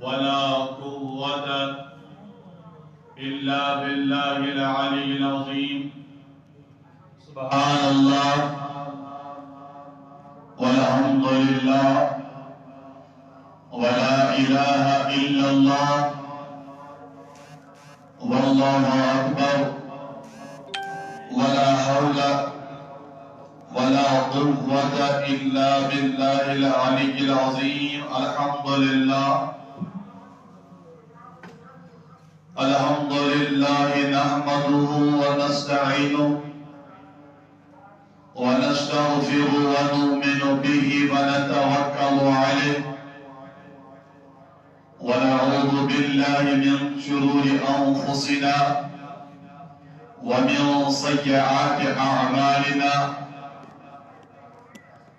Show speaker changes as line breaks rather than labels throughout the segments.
ولا قوة إلا بالله العلي العظيم. سبحان الله والحمد لله ولا إله إلا الله والله أكبر ولا حول ولا قوة إلا بالله العلي العظيم. الحمد لله الحمد لله نحمده ونستعينه ونستغفره ونؤمن به ونتوكل عليه ونعوذ بالله من شرور أنفسنا ومن سيئات أعمالنا.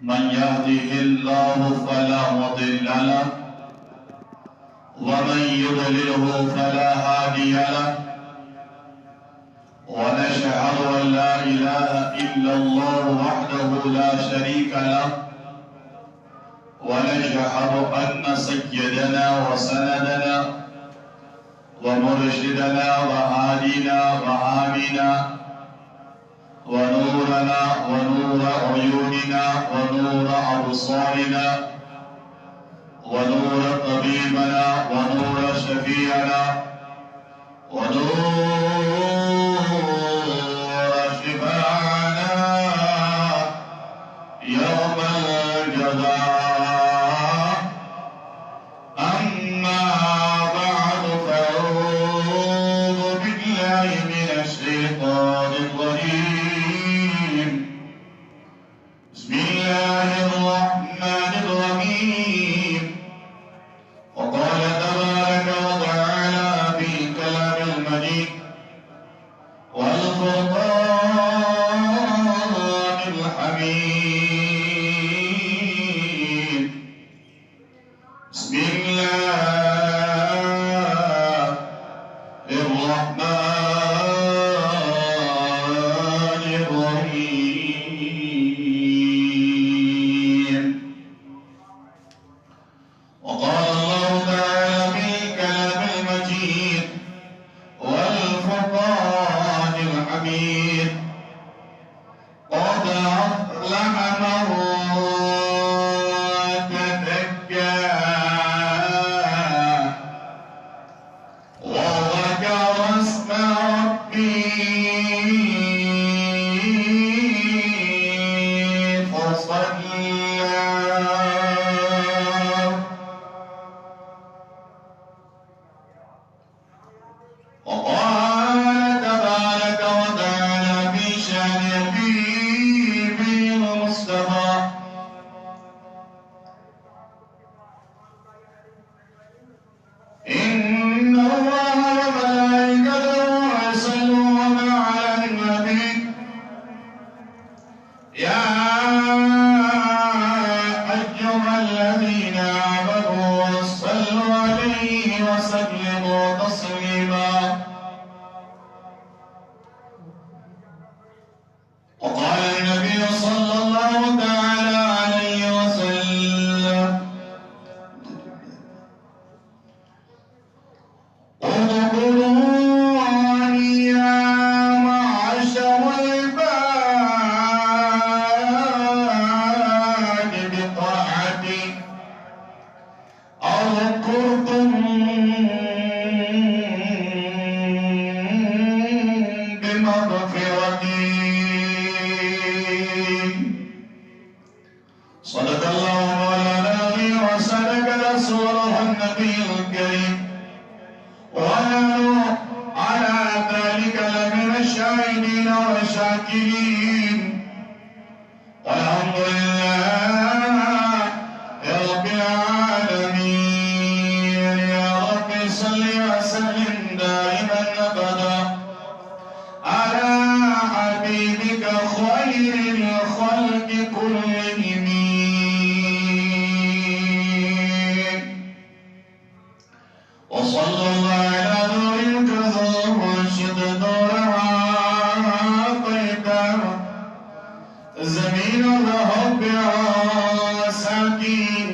من يهده الله فلا مضل له ومن يضلله فلا هادي له. ونشهد أن لا إله إلا الله وحده لا شريك له. ونشهد أن سيدنا وسندنا ومرشدنا وهادينا وآمنا ونورنا ونور عيوننا ونور أبصارنا ونور طبيبنا ونور شفيعنا ونور شفاعنا يوم الجزاء. أما بعد فأعوذ بالله من الشيطان الرجيم. بسم الله الرحمن الرحيم. وقال تبارك وتعالى في كلام المجيد والفرقان الحميد. بسم الله الرحمن الرحيم. وقال الله تعالى في كلام المجيد والفرقان الحميد. قد أفلح من تزكى وذكر اسم ربه فصلى. وقال تبارك وتعالى في شأن حبيبه المصطفى. إن الله وملائكته يصلون على النبي يا أيها الذين آمنوا صلوا عليه وسلموا تسليما. وقال النبي صلى الله تعالى عليه وسلم ادخلوني يا معشر العباد بطاعتي أذكركم بمغفرتي. صدق الله مولانا وصدق رسوله النبي الكريم ونحن على ذلك لمن الشاهدين والشاكرين. والحمد لله رب العالمين. يا رب صل وسلم دائما أبدا على حبيبك خير الخلق كلهم. وصلى الله على نور الكذوب وانشد نورها طيبا زمين الرب ساكين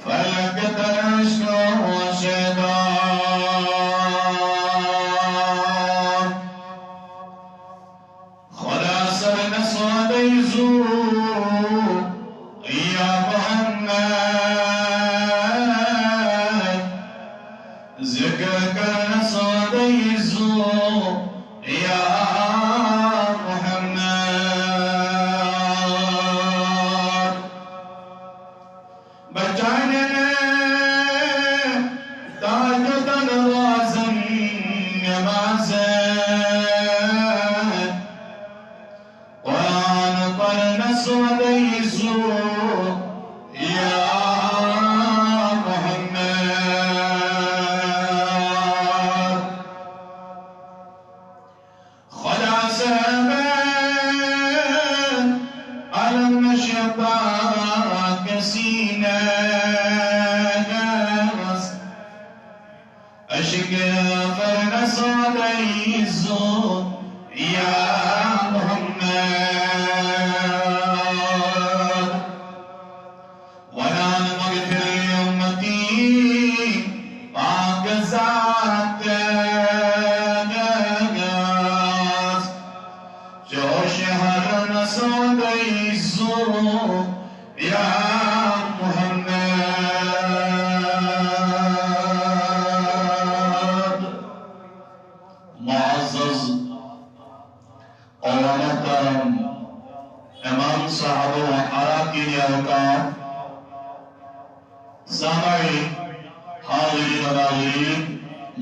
فلك تنشر وشاكين. ذکر کرنا سودے الزور یا محمد بچانے تاجدن روزن نمازیں قرآن پڑھنا سودے الزور یا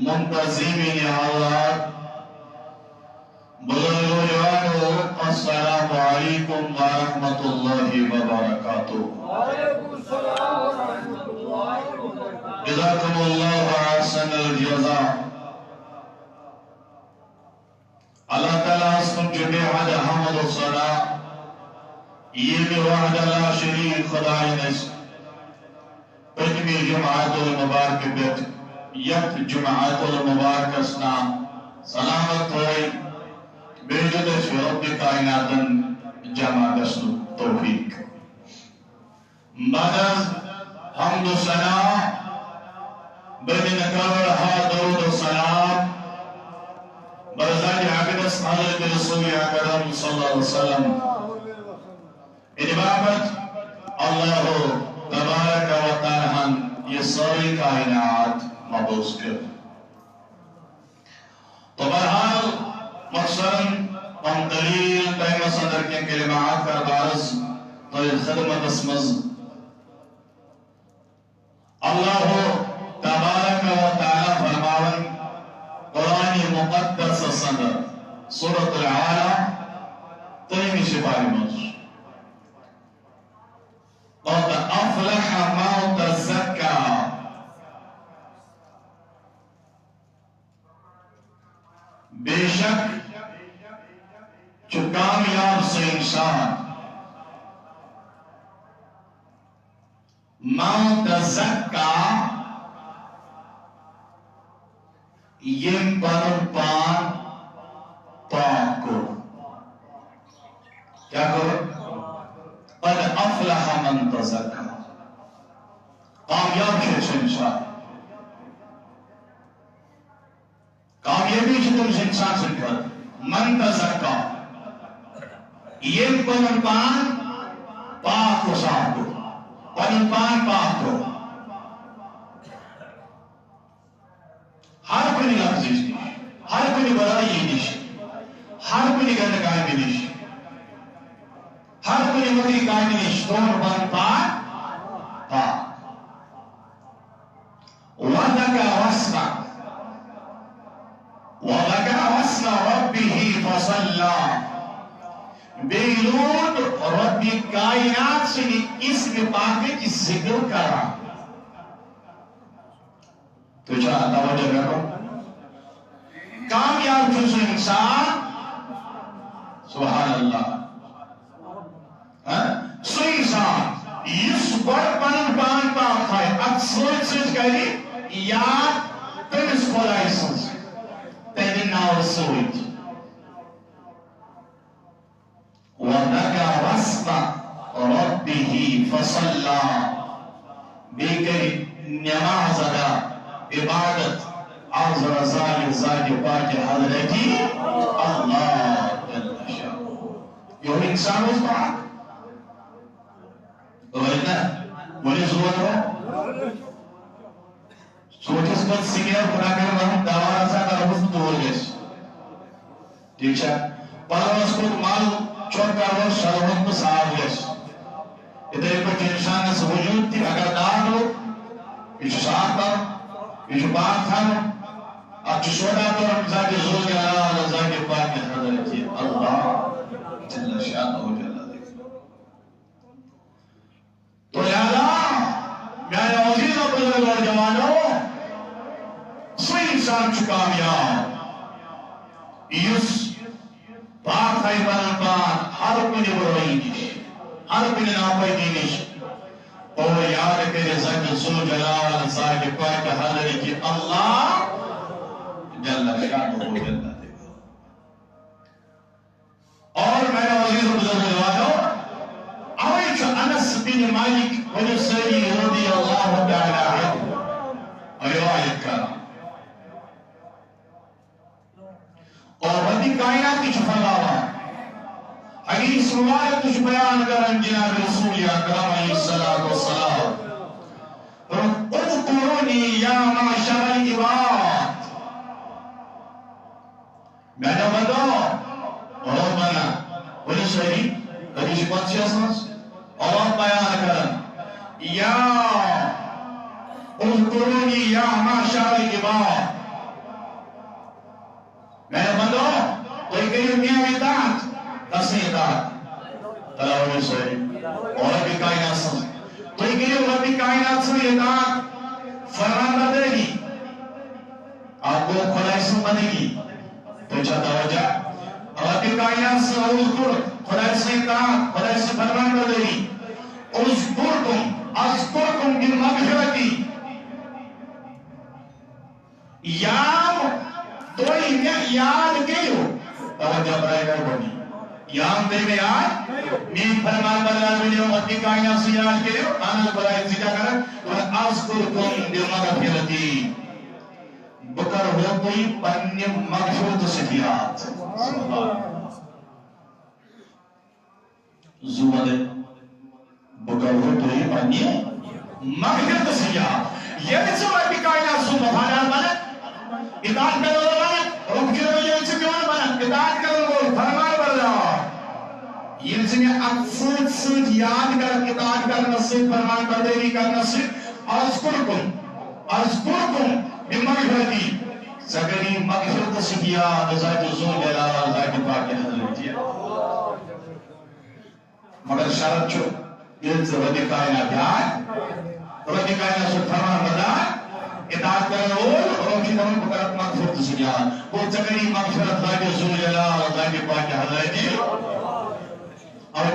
منتظمین حضرات السلام علیکم ورحمۃ اللہ وبرکاتہ. جزاکم اللہ احسن الجزاء. اللہ تعالیٰ اسم جبے حد حمد و صلاح یہ بھی وحد لا شریک خدای نس پتمی جماعت المبارک بیت یک جماعت المبارک اسنا سلامت ہوئی بیجدش رب کائناتن جمع دسل توفیق. بعد حمد و ثنا بدن کور ها درود و سلام برزاج عقدس حضرت رسول اکرم صلی اللہ علیہ وسلم اتبابت اللہ تبارک و تعالی یہ ساری کائنات مبوس کر. تو بہرحال مقصد ہم دلیل ٹائم صدر کے کلمات کا بارز تو خدمت اسمز اللہ تبارک و تعالی فرماون قرآن مقدس صدر سورة العالى تیمی شباری مجھ قد افلح من تزکا بے شک جو کامیاب سے انسان من تزکا یہ پان پاک کو کیا کرو قد افلح من تزکا کامیاب شخص انسان کامیابی تم انسان سے کر من تزکا یہ پن پان پاک کو صاحب کو پن پان پاک کو ہر کنی لفظ اس کی ہر کنی برائی نیش ہر کنی گندگائی نیش ہر کنی مکری کائی نیش دون پن پان پاک وَذَكَرَ اسْمَ رَبِّهِ فَصَلَّى بیلود رب کائنات سے اسم پاک کی ذکر کرا. تو چاہتا توجہ کرو کامیاب جز انسان سبحان اللہ سو انسان اس بڑ پنن پان پاک ہے اکثر سوچ کری یاد تمس خدای سنس تیری ناو سوچ وَذَكَرَ اسْمَ رَبِّهِ فَصَلَّى بیکر نماز ادا عبادت عرض رضای ذات پاک حضرتی اللہ جل شاہ. یہ انسان اس پاک ولینا ولی زور ہو سوچس پت سینئر خدا کر رحم دعوار سا کا رفض دور گیس ٹھیک ہے پلوس کو مال چوٹ کر شرمت کو صاحب گیس ادھر پر انسان سے وجود تھی اگر دار ہو یہ صاحب کر یہ بات تھا اب سودا تو رمضان کے زور کے اللہ رضا کے پاک میں حضرت اللہ جل شان ہو جل تو لہذا میرے عزیز و بزرگ اور جوانوں سوئی انسان کامیاب یس پاک ہے بلکان ہر کنی بروئی نش ہر کنی ناپیدی نش اور یاد کرے زنگ سو جلال صاحب پاک حضرت اللہ جل شان ہو جل اور میرے عزیز و بزرگ جوانوں اویچ انس بن مالک بن سری رضی اللہ تعالی عنہ روایت کرا اور بدی کائنات کی فرماوا حدیث روایت کچھ بیان کرن جناب رسول اکرم علیہ الصلوۃ والسلام اذکرونی یا معشر العباد میں نے بتاؤ اور منا بن سری حدیث قدسی اساس اور بیان کرن یا اذکرونی یا معشر العباد میں نے بندو کوئی کہیں میاں اطاعت کسی اطاعت تلاوی سوئی اور ربی کائنات سمجھ کوئی کہیں ربی کائنات سے اطاعت فرمان بردے گی آپ کو خدای سے بنے گی تو چاہتا ہو جا ربی کائنات سے اذکر خدای سے اطاعت خدای سے فرمان بردے گی اذکرکم بالمغفرتی توئی میں یاد کیوں توجہ برائے کر بنی یام دے میں یاد میں فرمان بردار بنی امتی کائنات سے یاد کیوں آنال برائے زیدہ کرن اذکرکم بالمغفرتی بکر ہو کوئی پنی مغفرت سفیات زوبہ بکر ہو کوئی پنی مغفرت سفیات یہ بھی سب ربی کائنات سو مفادار بنا اطاعت کرو بنا رب کی روی ان سے کیوں بنا اطاعت کرو فرمان بردار یہ سے میں اکثر سوچ یاد کر اطاعت کرنا سے فرمان برداری کرنا سے اذکرکم بمغفرتی سگری مغفرت سے کیا ذات زول جلال ذات پاک حضرت کیا مگر شرط چھو یہ سے رب کائنات رب کائنات سے فرمان بردار اطاعت کرو اور کی تمام بکرت مغفرت سے کیا وہ سگری مغفرت ذات زول جلال ذات پاک حضرت اور